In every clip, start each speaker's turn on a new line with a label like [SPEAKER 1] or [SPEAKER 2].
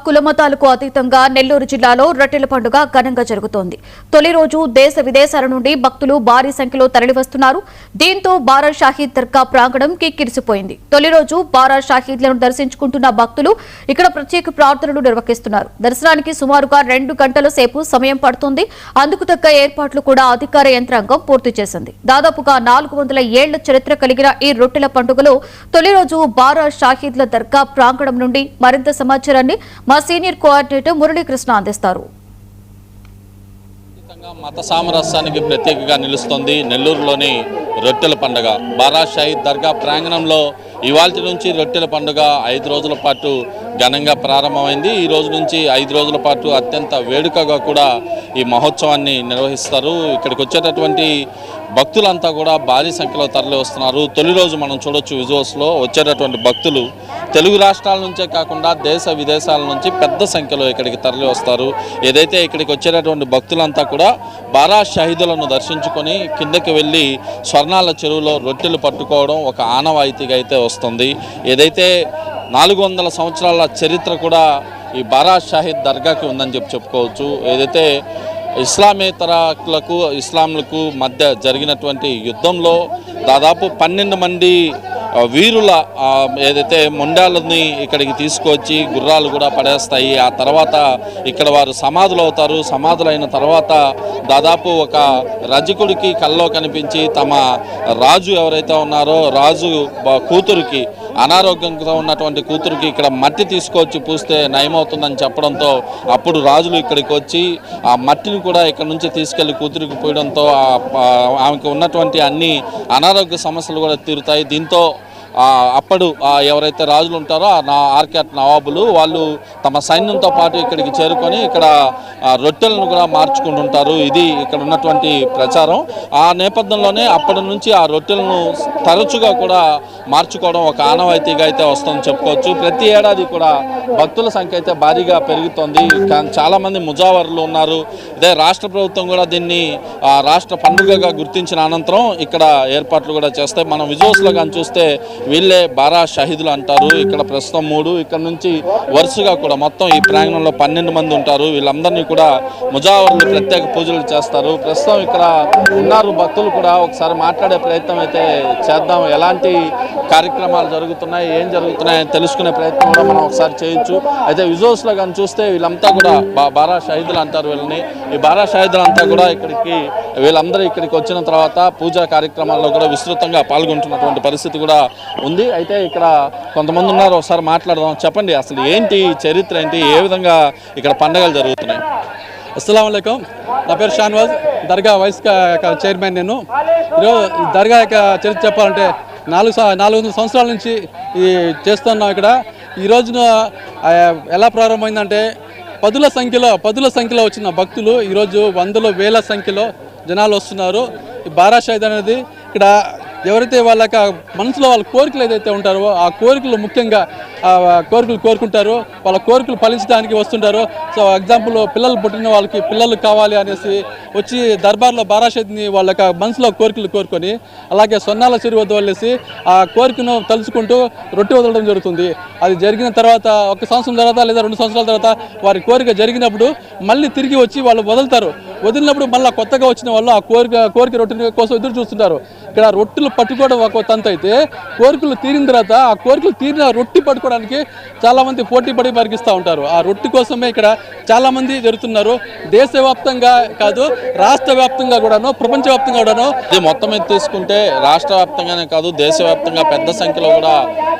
[SPEAKER 1] కులమతాలకు అతీతంగా నెల్లూరు జిల్లాలో రొట్టెల పండుగ ఘనంగా జరుగుతోంది. తొలి రోజు దేశ విదేశాల నుండి భక్తులు భారీ సంఖ్యలో తరలివస్తున్నారు. దీంతో బారా షాహీద్ దర్గా ప్రాంగణం కిక్కిరిసిపోయింది. తొలి రోజు బారా షాహీద్లను దర్శించుకుంటున్న భక్తులు ఇక్కడ ప్రత్యేక ప్రార్థనలు నిర్వహిస్తున్నారు. దర్శనానికి సుమారుగా 2 గంటల సేపు సమయం పడుతుంది. అందుకు తగ్గ ఏర్పాట్లు కూడా అధికార యంత్రాంగం పూర్తి చేసింది. దాదాపుగా 400 ఏళ్ల చరిత్ర కలిగిన ఈ రొట్టెల పండుగలో తొలి రోజు బారా షాహీద్ల దర్గా ప్రాంగణం నుండి మరింత సమాచారాన్ని మా సీనియర్ కోఆర్డినేటర్ మురళీకృష్ణ అందిస్తారు.
[SPEAKER 2] మత సామరస్యానికి ప్రత్యేకంగా నిలుస్తోంది నెల్లూరులోని రొట్టెల పండుగ. బారా షాహీద్ దర్గా ప్రాంగణంలో ఇవాల్టి నుంచి రొట్టెల పండుగ 5 రోజుల పాటు ఘనంగా ప్రారంభమైంది. ఈ రోజు నుంచి 5 రోజుల పాటు అత్యంత వేడుకగా కూడా ఈ మహోత్సవాన్ని నిర్వహిస్తారు. ఇక్కడికి వచ్చేటటువంటి భక్తులంతా కూడా భారీ సంఖ్యలో తరలి వస్తున్నారు. తొలి రోజు మనం చూడొచ్చు విజువల్స్లో వచ్చేటటువంటి భక్తులు తెలుగు రాష్ట్రాల నుంచే కాకుండా దేశ విదేశాల నుంచి పెద్ద సంఖ్యలో ఇక్కడికి తరలి వస్తారు. ఏదైతే ఇక్కడికి వచ్చేటటువంటి భక్తులంతా కూడా బారా షాహీదులను దర్శించుకొని కిందకి వెళ్ళి స్వర్ణాల చెరువులో రొట్టెలు పట్టుకోవడం ఒక ఆనవాయితీగా అయితే వస్తుంది. ఏదైతే 400 సంవత్సరాల చరిత్ర కూడా ఈ బారా షాహీద్ దర్గాకి ఉందని చెప్పుకోవచ్చు. ఏదైతే ఇస్లాంలకు మధ్య జరిగినటువంటి యుద్ధంలో దాదాపు 12 మంది వీరుల ఏదైతే మొండాలని ఇక్కడికి తీసుకొచ్చి గుర్రాలు కూడా పడేస్తాయి. ఆ తర్వాత ఇక్కడ వారు సమాధులు అవుతారు. సమాధులైన తర్వాత దాదాపు ఒక రజకుడికి కల్లో కనిపించి తమ రాజు ఎవరైతే ఉన్నారో రాజు కూతురికి అనారోగ్యంతో ఉన్నటువంటి కూతురికి ఇక్కడ మట్టి తీసుకొచ్చి పూస్తే నయమవుతుందని చెప్పడంతో అప్పుడు రాజులు ఇక్కడికి వచ్చి ఆ మట్టిని కూడా ఇక్కడ నుంచి తీసుకెళ్లి కూతురికి పోయడంతో ఆమెకు ఉన్నటువంటి అన్ని అనారోగ్య సమస్యలు కూడా తీరుతాయి. దీంతో అప్పుడు ఎవరైతే రాజులు ఉంటారో ఆర్కేట్ నవాబులు వాళ్ళు తమ సైన్యంతో పాటు ఇక్కడికి చేరుకొని ఇక్కడ రొట్టెలను కూడా మార్చుకుంటుంటారు. ఇది ఇక్కడ ఉన్నటువంటి ప్రచారం. ఆ నేపథ్యంలోనే అప్పటి నుంచి ఆ రొట్టెలను తరచుగా కూడా మార్చుకోవడం ఒక ఆనవాయితీగా అయితే వస్తుందని చెప్పుకోవచ్చు. ప్రతి ఏడాది కూడా భక్తుల సంఖ్య అయితే భారీగా పెరుగుతోంది. చాలామంది ముజావరులు ఉన్నారు. ఇదే రాష్ట్ర ప్రభుత్వం కూడా దీన్ని రాష్ట్ర పండుగగా గుర్తించిన అనంతరం ఇక్కడ ఏర్పాట్లు కూడా చేస్తాయి. మనం విజువల్స్లో కానీ చూస్తే వీళ్ళే బారా షాహీదులు అంటారు. ఇక్కడ ప్రస్తుతం 3 ఇక్కడ నుంచి వరుసగా కూడా మొత్తం ఈ ప్రాంగణంలో 12 మంది ఉంటారు. వీళ్ళందరినీ కూడా ముజావరులు ప్రత్యేక పూజలు చేస్తారు. ప్రస్తుతం ఇక్కడ ఉన్నారు భక్తులు కూడా. ఒకసారి మాట్లాడే ప్రయత్నం అయితే చేద్దాం. ఎలాంటి కార్యక్రమాలు జరుగుతున్నాయి, ఏం జరుగుతున్నాయని తెలుసుకునే ప్రయత్నం కూడా మనం ఒకసారి చేయొచ్చు. అయితే విజువల్స్లో కానీ చూస్తే వీళ్ళంతా కూడా బారా షాహీదులు అంటారు వీళ్ళని. ఈ బారా షాహీదులు అంతా కూడా వీళ్ళందరూ ఇక్కడికి వచ్చిన తర్వాత పూజా కార్యక్రమాల్లో కూడా విస్తృతంగా పాల్గొంటున్నటువంటి పరిస్థితి కూడా ఉంది. అయితే ఇక్కడ కొంతమంది ఉన్నారు, ఒకసారి మాట్లాడదాం. చెప్పండి, అసలు ఏంటి చరిత్ర ఏంటి, ఏ విధంగా ఇక్కడ పండుగలు జరుగుతున్నాయి?
[SPEAKER 3] అస్సలాము అలైకుం. నా పేరు షాన్వాజ్, దర్గా వైస్ చైర్మన్. నేను ఈరోజు దర్గా యొక్క చరిత్ర చెప్పాలంటే 400 సంవత్సరాల నుంచి చేస్తున్నాం. ఇక్కడ ఈ రోజున ఎలా ప్రారంభమైందంటే పదుల సంఖ్యలో వచ్చిన భక్తులు ఈరోజు 100 వేల సంఖ్యలో జనాలు వస్తున్నారు. ఈ బారా షాహీద్ అనేది ఇక్కడ ఎవరైతే వాళ్ళ మనసులో వాళ్ళ కోరికలు ఏదైతే ఉంటారో ఆ కోరికలు ముఖ్యంగా కోరికలు కోరుకుంటారు. వాళ్ళ కోరికలు ఫలించడానికి వస్తుంటారు. సో ఎగ్జాంపుల్ పిల్లలు పుట్టిన వాళ్ళకి పిల్లలు కావాలి అనేసి వచ్చి దర్బార్లో బారా షాహీద్ని వాళ్ళ మనసులో కోరికలు కోరుకొని అలాగే సొన్నాల చెరువు వద్ద వెళ్ళేసి ఆ కోరికను తలుచుకుంటూ రొట్టె వదలడం జరుగుతుంది. అది జరిగిన తర్వాత 1 సంవత్సరం తర్వాత లేదా 2 సంవత్సరాల తర్వాత వారి కోరిక జరిగినప్పుడు మళ్ళీ తిరిగి వచ్చి వాళ్ళు వదిలినప్పుడు మళ్ళీ కొత్తగా వచ్చిన వాళ్ళు ఆ కోరిక రొట్టె కోసం ఎదురు చూస్తుంటారు. ఇక్కడ రొట్టెలు పట్టుకోవడం ఒక తంతు అయితే కోరికలు తీరిన తర్వాత ఆ కోరికలు తీరిన రొట్టె పట్టుకోవడానికి చాలామంది పోటీ పడి పరిగిస్తూ ఉంటారు. ఆ రొట్టె కోసమే ఇక్కడ చాలామంది జరుగుతున్నారు. దేశవ్యాప్తంగా కాదు, రాష్ట్ర వ్యాప్తంగా కూడాను, ప్రపంచవ్యాప్తంగా కూడాను.
[SPEAKER 2] ఇది మొత్తం మీద తీసుకుంటే రాష్ట్ర వ్యాప్తంగానే కాదు, దేశవ్యాప్తంగా పెద్ద సంఖ్యలో కూడా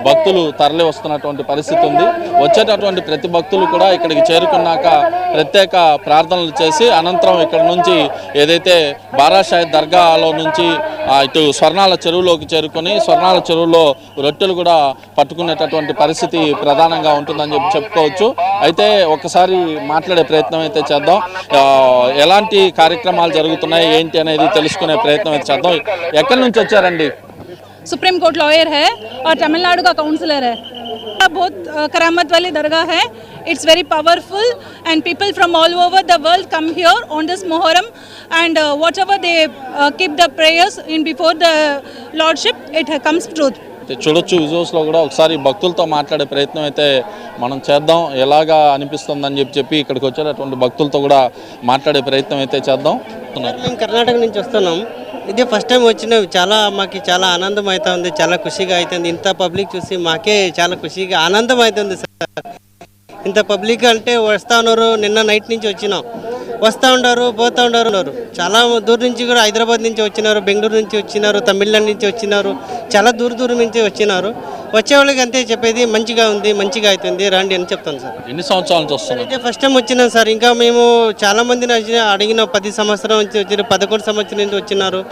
[SPEAKER 2] భక్తులు తరలి వస్తున్నటువంటి పరిస్థితి ఉంది. వచ్చేటటువంటి ప్రతి భక్తులు కూడా ఇక్కడికి చేరుకున్నాక ప్రత్యేక ప్రార్థనలు చేసి అనంతరం ఇక్కడ నుంచి ఏదైతే బారా షాహీద్ దర్గాలో నుంచి ఇటు స్వర్ణాల చెరువులోకి చేరుకొని స్వర్ణాల చెరువులో రొట్టెలు కూడా పట్టుకునేటటువంటి పరిస్థితి ప్రధానంగా ఉంటుందని చెప్పుకోవచ్చు. అయితే ఒకసారి మాట్లాడే ప్రయత్నం అయితే చేద్దాం. ఎలాంటి కార్యక్రమాలు జరుగుతున్నాయి ఏంటి అనేది తెలుసుకునే ప్రయత్నం అయితే చేద్దాం. ఎక్కడి నుంచి వచ్చారండి?
[SPEAKER 4] सुप्रीम कोर्ट लॉयर है और तमिलनाडु का काउंसलर है. बहुत करामत वाली दरगाह है. It's very powerful and people from all over the world come here on this Muharram and whatever they keep the prayers in before the Lordship, it comes true.
[SPEAKER 2] చూడొచ్చు విజువల్స్లో కూడా ఒకసారి భక్తులతో మాట్లాడే ప్రయత్నం అయితే మనం చేద్దాం. ఎలాగా అనిపిస్తుందని చెప్పి ఇక్కడికి వచ్చేటటువంటి భక్తులతో కూడా మాట్లాడే ప్రయత్నం అయితే చేద్దాం.
[SPEAKER 5] మేము కర్ణాటక నుంచి వస్తున్నాం. ఇదే ఫస్ట్ టైం వచ్చిన మాకు చాలా ఆనందం అవుతుంది, చాలా ఖుషిగా అవుతుంది. ఇంత పబ్లిక్ చూసి మాకే చాలా ఖుషిగా ఆనందం అవుతుంది సార్. ఇంత పబ్లిక్ అంటే వస్తూ ఉన్నారు. నిన్న నైట్ నుంచి వచ్చినాం, వస్తూ ఉన్నారు, పోతూ ఉన్నారు. చాలా దూరం నుంచి కూడా హైదరాబాద్ నుంచి వచ్చినారు, బెంగళూరు నుంచి వచ్చినారు, తమిళనాడు నుంచి వచ్చినారు, చాలా దూరం నుంచి వచ్చినారు. వచ్చేవాళ్ళకి అంతే చెప్పేది, మంచిగా ఉంది, మంచిగా అవుతుంది, రండి అని చెప్తాను సార్.
[SPEAKER 2] ఎన్ని సంవత్సరాల నుంచి వస్తున్నారు?
[SPEAKER 5] అయితే ఫస్ట్ టైం వచ్చినాం సార్. ఇంకా మేము చాలా మందిని అడిగిన 10 సంవత్సరం నుంచి వచ్చారు, 11 సంవత్సరం నుంచి వచ్చినారు.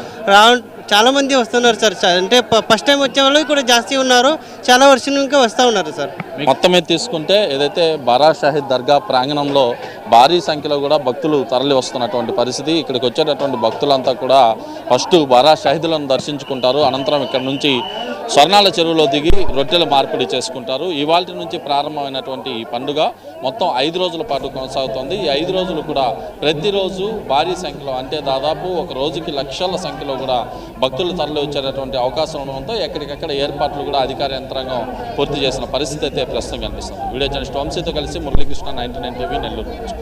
[SPEAKER 5] చాలా మంది వస్తున్నారు సార్. అంటే ఫస్ట్ టైం వచ్చే వాళ్ళు కూడా జాస్తి ఉన్నారు, చాలా వర్షం ఇంకా వస్తూ ఉన్నారు సార్.
[SPEAKER 2] మొత్తం మీద తీసుకుంటే ఏదైతే బారా షాహిద్ దర్గా ప్రాంగణంలో భారీ సంఖ్యలో కూడా భక్తులు తరలి వస్తున్నటువంటి పరిస్థితి. ఇక్కడికి వచ్చేటటువంటి భక్తులంతా కూడా ఫస్ట్ బారా షాహిదులను దర్శించుకుంటారు. అనంతరం ఇక్కడ నుంచి స్వర్ణాల చెరువులో దిగి రొట్టెల మార్పిడి చేసుకుంటారు. ఇవాళ నుంచి ప్రారంభమైనటువంటి ఈ పండుగ మొత్తం 5 రోజుల పాటు కొనసాగుతుంది. ఈ 5 రోజులు కూడా ప్రతిరోజు భారీ సంఖ్యలో, అంటే దాదాపు ఒక రోజుకి లక్షల సంఖ్యలో కూడా భక్తులు తరలి వచ్చేటటువంటి అవకాశం ఉండడంతో ఎక్కడికక్కడ ఏర్పాట్లు కూడా అధికార యంత్రాంగం పూర్తి చేసిన పరిస్థితి అయితే ప్రస్తుతం కనిపిస్తుంది. వీడియో జర్నలిస్ట్ వంశీతో కలిసి మురళీకృష్ణ, 99 టీవీ, నెల్లూరు నుంచి.